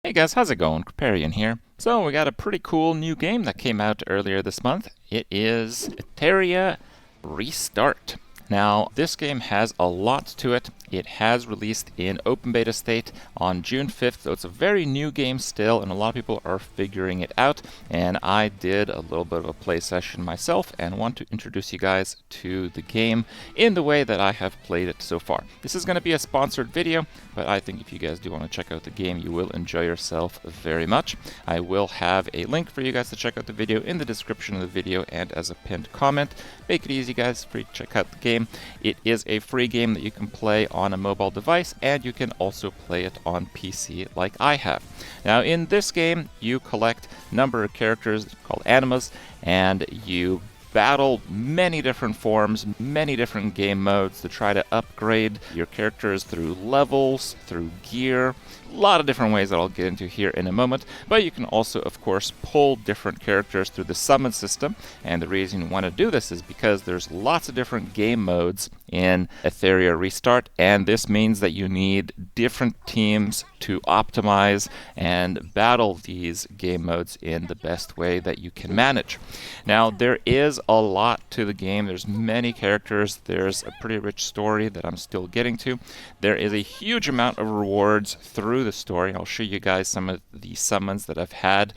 Hey guys, how's it going? Kripparrian here. So we got a pretty cool new game that came out earlier this month. It is Etheria Restart. Now, this game has a lot to it. It has released in open beta state on June 5th, so it's a very new game still, and a lot of people are figuring it out. And I did a little bit of a play session myself and want to introduce you guys to the game in the way that I have played it so far. This is going to be a sponsored video, but I think if you guys do want to check out the game, you will enjoy yourself very much. I will have a link for you guys to check out the video in the description of the video and as a pinned comment. Make it easy, guys, free to check out the game. It is a free game that you can play on a mobile device, and you can also play it on PC like I have. Now, in this game, you collect a number of characters called animas, and you battle many different forms, many different game modes to try to upgrade your characters through levels, through gear, a lot of different ways that I'll get into here in a moment. But you can also, of course, pull different characters through the summon system, and the reason you want to do this is because there's lots of different game modes in Etheria Restart, and this means that you need different teams to optimize and battle these game modes in the best way that you can manage. Now, there is a lot to the game. There's many characters. There's a pretty rich story that I'm still getting to. There is a huge amount of rewards through the story. I'll show you guys some of the summons that I've had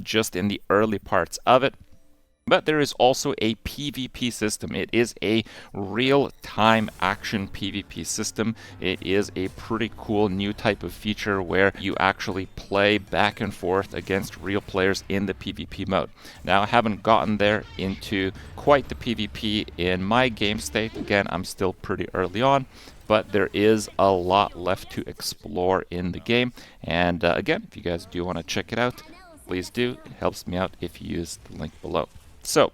just in the early parts of it. But there is also a PvP system. It is a real-time action PvP system. It is a pretty cool new type of feature where you actually play back and forth against real players in the PvP mode. Now, I haven't gotten there into quite the PvP in my game state. Again, I'm still pretty early on, but there is a lot left to explore in the game. And again, if you guys do want to check it out, please do. It helps me out if you use the link below. So,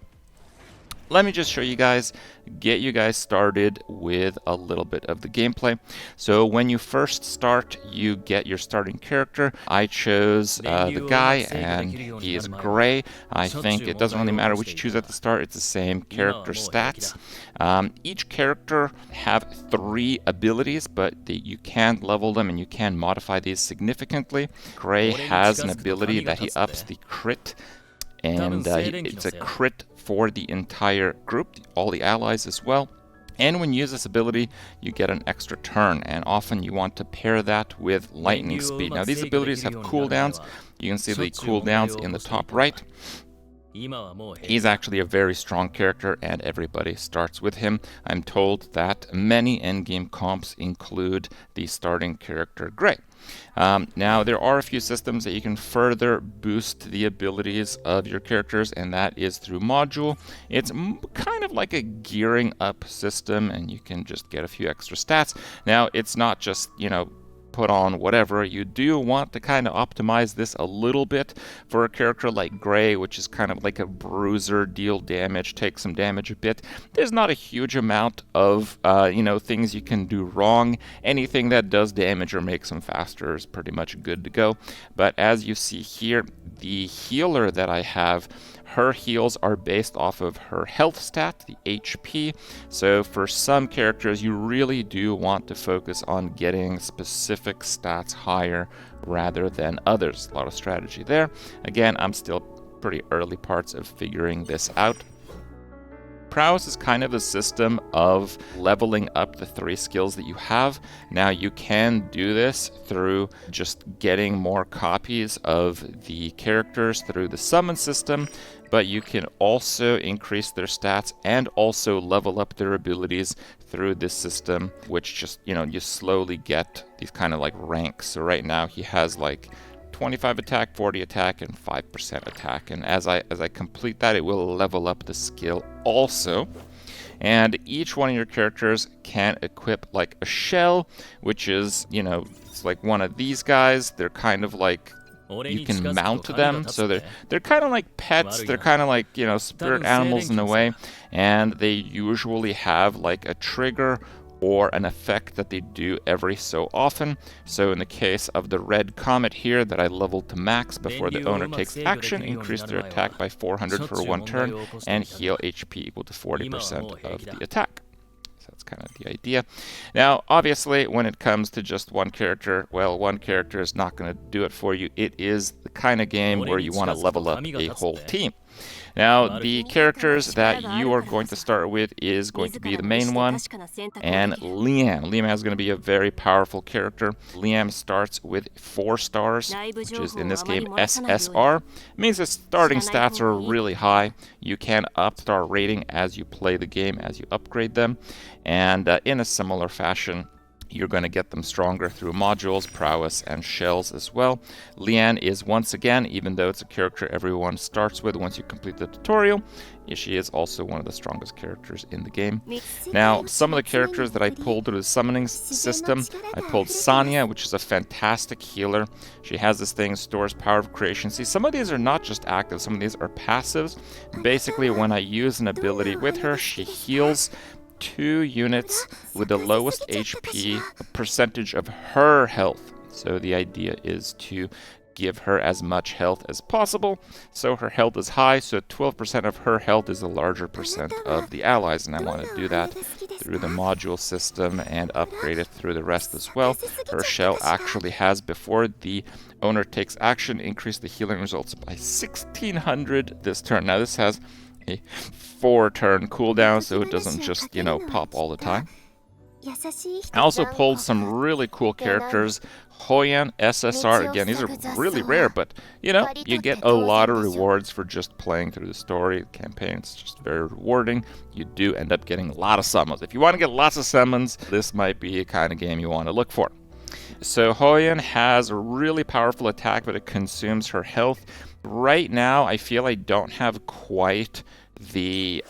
let me just show you guys, get you guys started with a little bit of the gameplay. So when you first start, you get your starting character. I chose the guy, and he is gray. I think it doesn't really matter which you choose at the start, it's the same character stats. Each character have 3 abilities, but you can level them and you can modify these significantly. Gray has an ability that he ups the crit, and it's a crit for the entire group, all the allies as well. And when you use this ability, you get an extra turn, and often you want to pair that with lightning speed. Now, these abilities have cooldowns. You can see the cooldowns in the top right. He's actually a very strong character, and everybody starts with him. I'm told that many endgame comps include the starting character Gray. Now, there are a few systems that you can further boost the abilities of your characters, and that is through module. It's kind of like a gearing up system, and you can just get a few extra stats. Now, it's not just, put on whatever. You do want to kind of optimize this a little bit for a character like Gray, which is kind of like a bruiser, deal damage, take some damage a bit. There's not a huge amount of things you can do wrong. Anything that does damage or makes them faster is pretty much good to go. But as you see here, the healer that I have, her heals are based off of her health stat, the HP. So for some characters, you really do want to focus on getting specific stats higher rather than others. A lot of strategy there. Again, I'm still pretty early parts of figuring this out. Prowess is kind of a system of leveling up the 3 skills that you have. Now, you can do this through just getting more copies of the characters through the summon system, but you can also increase their stats and also level up their abilities through this system, which just, you slowly get these kind of like ranks. So right now he has like 25 attack, 40 attack, and 5% attack. And as I complete that, it will level up the skill also. And each one of your characters can equip like a shell, which is, it's like one of these guys. They're kind of like, you can mount them, so they're kind of like pets. They're kind of like, spirit animals in a way. And they usually have like a trigger or an effect that they do every so often. So in the case of the red comet here that I leveled to max before the owner takes action, increase their attack by 400 for 1 turn and heal HP equal to 40% of the attack. That's kind of the idea. Now, obviously, when it comes to just one character, well, one character is not going to do it for you. It is the kind of game where you want to level up a whole team. Now, the characters that you are going to start with is going to be the main one, and Liam. Liam is going to be a very powerful character. Liam starts with 4 stars, which is in this game SSR. It means the starting stats are really high. You can up star rating as you play the game, as you upgrade them, and in a similar fashion, you're going to get them stronger through modules, prowess, and shells as well. Lian is once again, even though it's a character everyone starts with once you complete the tutorial, she is also one of the strongest characters in the game. Now, some of the characters that I pulled through the summoning system, I pulled Sanya, which is a fantastic healer. She has this thing, stores power of creation. See, some of these are not just active, some of these are passives. Basically, when I use an ability with her, she heals 2 units with the lowest HP percentage of her health. So the idea is to give her as much health as possible. So her health is high, so 12% of her health is a larger percent of the allies, and I want to do that through the module system and upgrade it through the rest as well. Her shell actually has, before the owner takes action, increased the healing results by 1600 this turn. Now this has a 4-turn cooldown, so it doesn't just, pop all the time. I also pulled some really cool characters. Hoyan, SSR, again, these are really rare, but, you get a lot of rewards for just playing through the story campaign. It's just very rewarding. You do end up getting a lot of summons. If you want to get lots of summons, this might be a kind of game you want to look for. So Hoyan has a really powerful attack, but it consumes her health. Right now, I feel I don't have quite the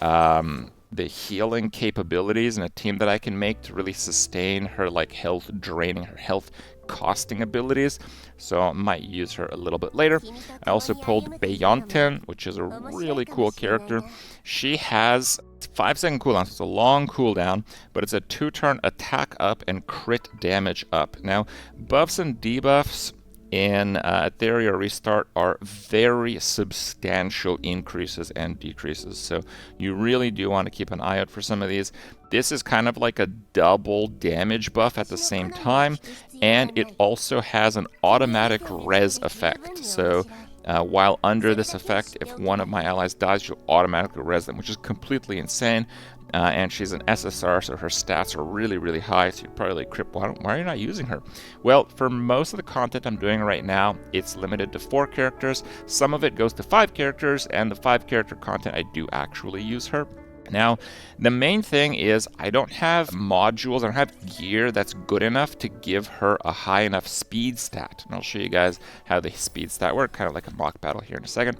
healing capabilities in a team that I can make to really sustain her health draining, her health costing abilities. So I might use her a little bit later. I also pulled Beyonten, which is a really cool character. She has 5-second cooldown, so it's a long cooldown, but it's a 2-turn attack up and crit damage up. Now, buffs and debuffs in Etheria Restart are very substantial increases and decreases, so you really do want to keep an eye out for some of these. This is kind of like a double damage buff at the same time, and it also has an automatic res effect. So while under this effect, if one of my allies dies, you'll automatically res them, which is completely insane. And she's an SSR, so her stats are really, really high. So you're probably like, Kripp, why are you not using her? Well, for most of the content I'm doing right now, it's limited to 4 characters. Some of it goes to 5 characters, and the 5-character content, I do actually use her. Now, the main thing is I don't have modules, I don't have gear that's good enough to give her a high enough speed stat. And I'll show you guys how the speed stat works, kind of like a mock battle here in a second.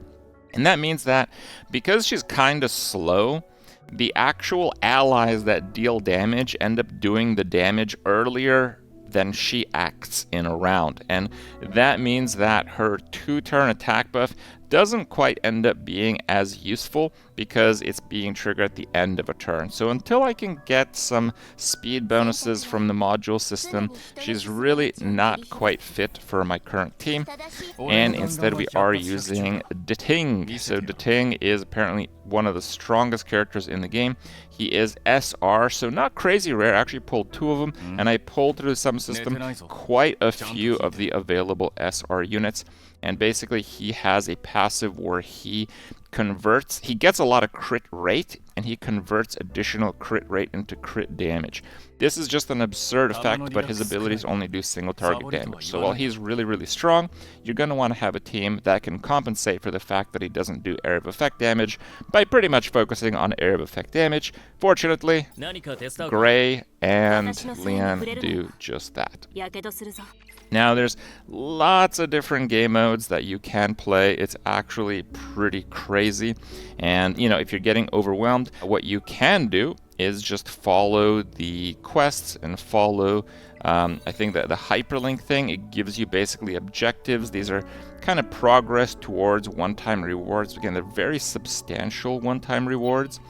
And that means that because she's kind of slow, the actual allies that deal damage end up doing the damage earlier than she acts in a round. And that means that her 2-turn attack buff doesn't quite end up being as useful because it's being triggered at the end of a turn. So until I can get some speed bonuses from the module system, she's really not quite fit for my current team. And instead we are using Dating. So Dating is apparently one of the strongest characters in the game. He is SR, so not crazy rare. I actually pulled 2 of them, and I pulled through some system quite a few of the available SR units. And basically he has a passive where he gets a lot of crit rate, and he converts additional crit rate into crit damage. This is just an absurd effect, but his abilities only do single target damage. So while he's really, really strong, you're going to want to have a team that can compensate for the fact that he doesn't do area of effect damage by pretty much focusing on area of effect damage. Fortunately, Gray and Lian do just that. Now, there's lots of different game modes that you can play. It's actually pretty crazy. And, if you're getting overwhelmed, what you can do is just follow the quests and follow, I think that the hyperlink thing, it gives you basically objectives. These are kind of progress towards one-time rewards. Again, they're very substantial one-time rewards.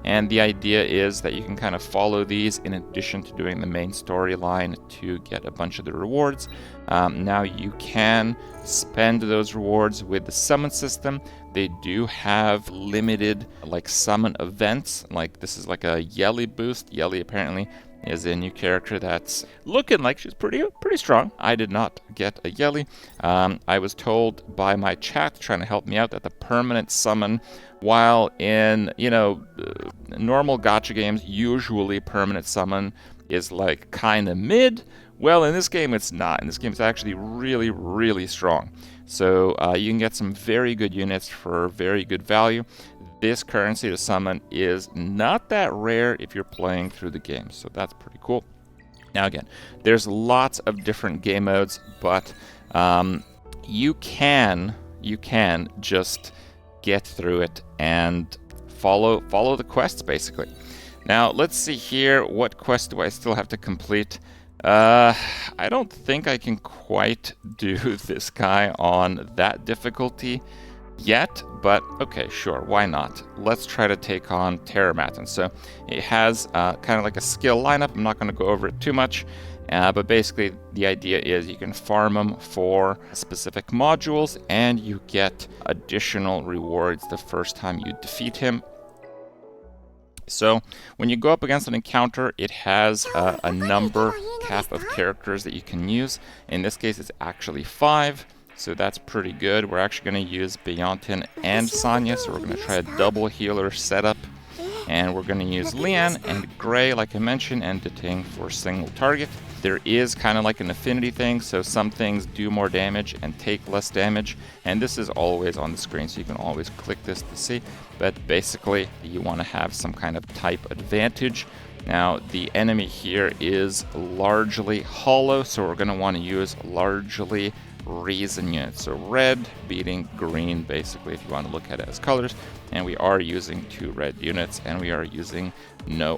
And the idea is that you can kind of follow these in addition to doing the main storyline to get a bunch of the rewards. Now you can spend those rewards with the summon system, they do have limited like summon events. Like this is like a Yelly boost. Yelly apparently is a new character that's looking like she's pretty strong. I did not get a Yelly. I was told by my chat trying to help me out that the permanent summon, while in, you know, normal gacha games, usually permanent summon is like kind of mid. Well, in this game it's not. In this game it's actually really strong. So you can get some very good units for very good value. This currency to summon is not that rare if you're playing through the game, so that's pretty cool. Now again, there's lots of different game modes, but you can just get through it and follow the quests basically. Now let's see here, what quest do I still have to complete? I don't think I can quite do this guy on that difficulty yet, but okay, sure, why not? Let's try to take on Terramatin. So it has kind of like a skill lineup. I'm not going to go over it too much, but basically the idea is you can farm them for specific modules and you get additional rewards the first time you defeat him. So when you go up against an encounter, it has a number cap of characters that you can use. In this case, it's actually 5. So that's pretty good. We're actually going to use Beyontin and Sanya, so we're going to try a double healer setup. And we're going to use Lian and Gray, like I mentioned, and Deting for single target. There is kind of like an affinity thing, so some things do more damage and take less damage. And this is always on the screen, so you can always click this to see. But basically, you want to have some kind of type advantage. Now, the enemy here is largely hollow, so we're going to want to use largely reason units. So red beating green, basically, if you want to look at it as colors. And we are using 2 red units, and we are using no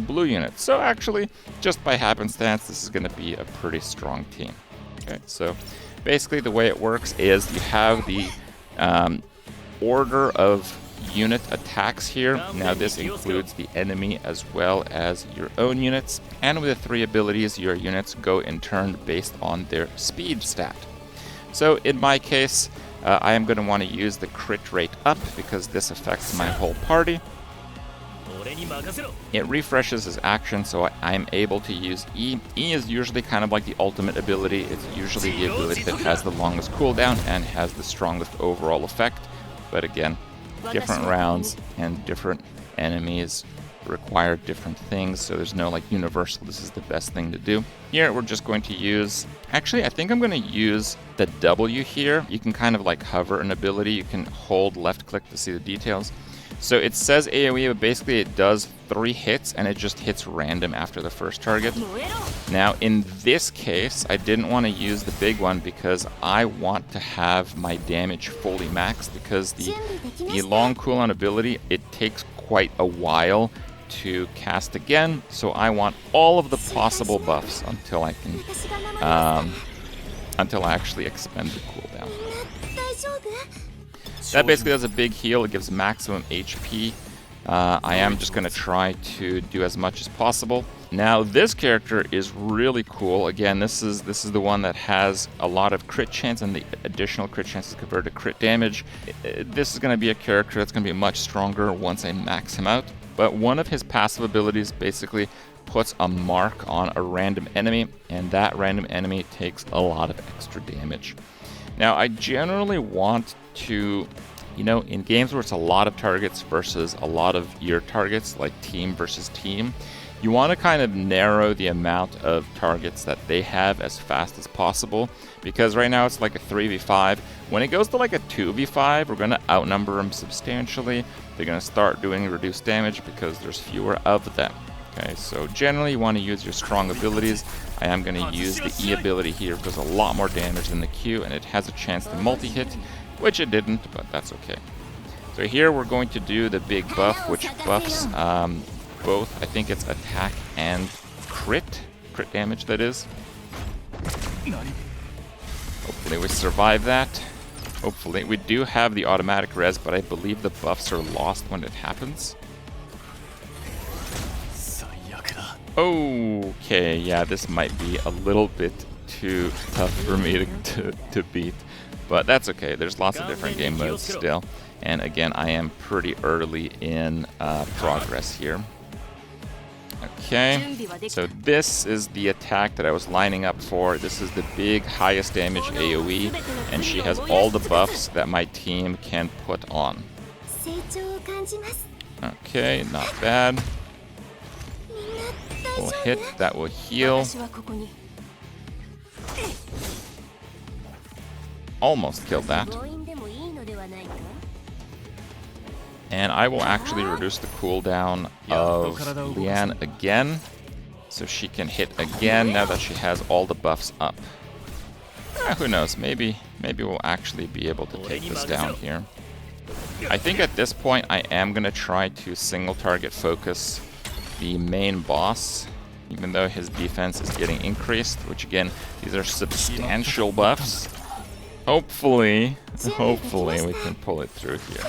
blue units. So actually, just by happenstance, this is going to be a pretty strong team. Okay, so basically the way it works is you have the order of unit attacks here. Now this includes the enemy as well as your own units. And with the 3 abilities, your units go in turn based on their speed stat. So in my case, I am going to want to use the crit rate up because this affects my whole party. It refreshes his action, so I'm able to use E. E is usually kind of like the ultimate ability. It's usually the ability that has the longest cooldown and has the strongest overall effect. But again, different rounds and different enemies require different things, so there's no like universal, this is the best thing to do. Here we're just going to use, actually I think I'm going to use the W here. You can kind of like hover an ability, you can hold left click to see the details. So it says AoE, but basically it does 3 hits and it just hits random after the first target. Now in this case, I didn't want to use the big one because I want to have my damage fully maxed, because the long cooldown ability, it takes quite a while to cast again, so I want all of the possible buffs until I can until I actually expend the cooldown. That basically does a big heal. It gives maximum HP. I am just going to try to do as much as possible. Now this character is really cool. Again, this is the one that has a lot of crit chance, and the additional crit chance is converted to crit damage. This is going to be a character that's going to be much stronger once I max him out. But one of his passive abilities basically puts a mark on a random enemy, and that random enemy takes a lot of extra damage. Now I generally want to, you know, in games where it's a lot of targets versus a lot of your targets, like team versus team, you want to kind of narrow the amount of targets that they have as fast as possible, because right now it's like a 3v5. When it goes to like a 2v5, we're going to outnumber them substantially. They're going to start doing reduced damage because there's fewer of them. Okay, so generally you want to use your strong abilities. I am going to use the E ability here because a lot more damage than the Q, and it has a chance to multi-hit, which it didn't, but that's okay. So here we're going to do the big buff, which buffs both, I think it's attack and crit damage, that is. Hopefully we survive that. Hopefully. We do have the automatic res, but I believe the buffs are lost when it happens. Okay, yeah, this might be a little bit too tough for me to beat. But that's okay. There's lots of different game modes still. And again, I am pretty early in progress here. Okay, so this is the attack that I was lining up for. This is the big, highest damage AoE, and she has all the buffs that my team can put on. Okay, not bad. We'll hit, that will heal. Almost killed that. And I will actually reduce the cooldown of Leanne again, so she can hit again now that she has all the buffs up. Who knows, maybe we'll actually be able to take this down here. I think at this point I am going to try to single target focus the main boss, even though his defense is getting increased, which again, these are substantial buffs. Hopefully we can pull it through here.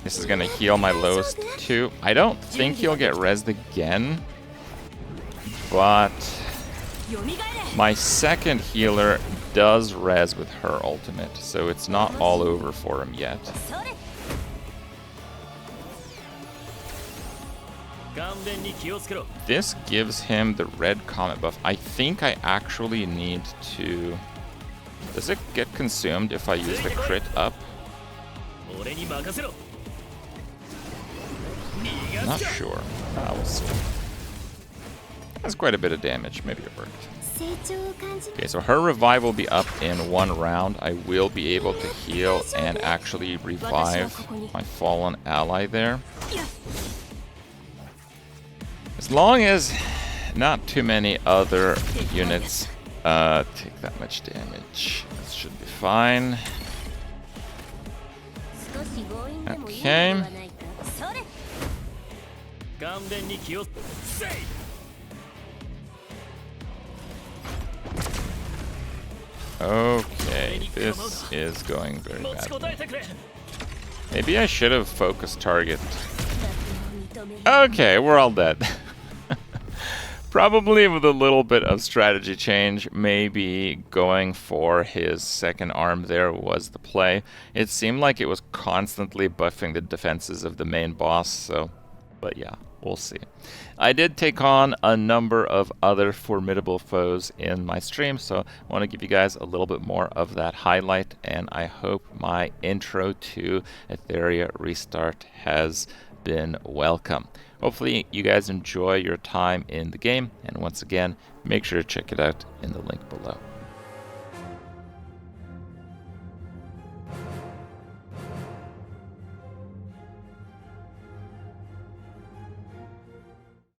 This is gonna heal my lowest too. I don't think he'll get rezzed again, but my second healer does res with her ultimate, so it's not all over for him yet. This gives him the red comet buff. I think I actually need to... Does it get consumed if I use the crit up? Not sure. We'll see. That's quite a bit of damage. Maybe it worked. Okay, so her revive will be up in 1 round. I will be able to heal and actually revive my fallen ally there. As long as not too many other units take that much damage. That should be fine. Okay. Okay, this is going very badly. Maybe I should have focused target. Okay, we're all dead. Probably with a little bit of strategy change, maybe going for his second arm there was the play. It seemed like it was constantly buffing the defenses of the main boss, so, but yeah, we'll see. I did take on a number of other formidable foes in my stream, so I want to give you guys a little bit more of that highlight, and I hope my intro to Etheria Restart has been welcome. Hopefully you guys enjoy your time in the game, and once again, make sure to check it out in the link below.